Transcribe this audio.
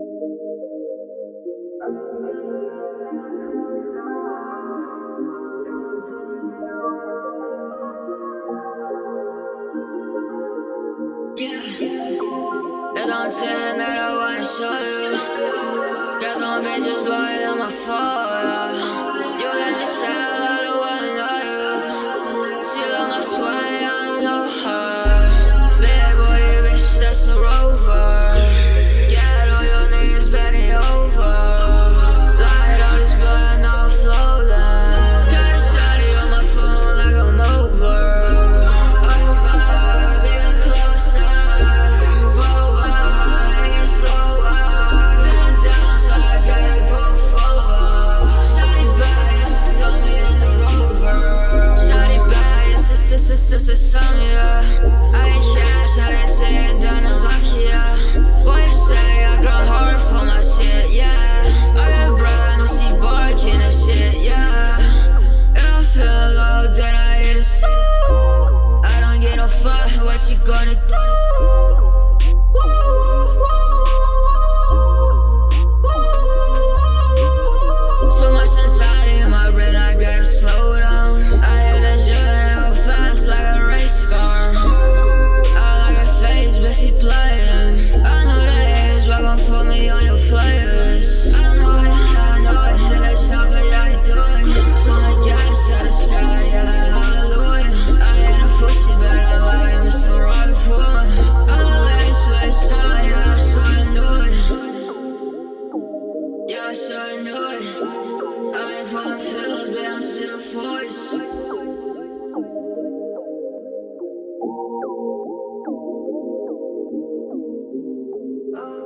There's one thing that I wanna show you. Got some bitches blowing on my phone. You let me sell, I don't wanna know you. Still on my swag, I don't know her. Bad boy, bitch, that's a rover. Got all your niggas bending over. Light all this blood, no flowing. Got a shawty on my phone like I'm over. I ain't trash, I didn't say it done and lucky, yeah. What you say, I grown hard for my shit, yeah. I got brother, no see barking and shit, yeah. If I feel low, then I hit a stop. I don't get no fuck, what you gonna do? So much inside in my brain, I gotta slow down. I hit that shit and go fast like a race car. I like her face, but she playing. I know that is why gon' put me on your playlist. I know it, hit that shot, but yeah, I do it. So I gas at the sky, yeah, like hallelujah. I ain't a pussy, but I like Mr. Rockpool. I know that's what I saw, yeah, I sorta knew it. Yeah, I sorta knew it. I ain't fucking pills, but I'm still forced. Oh.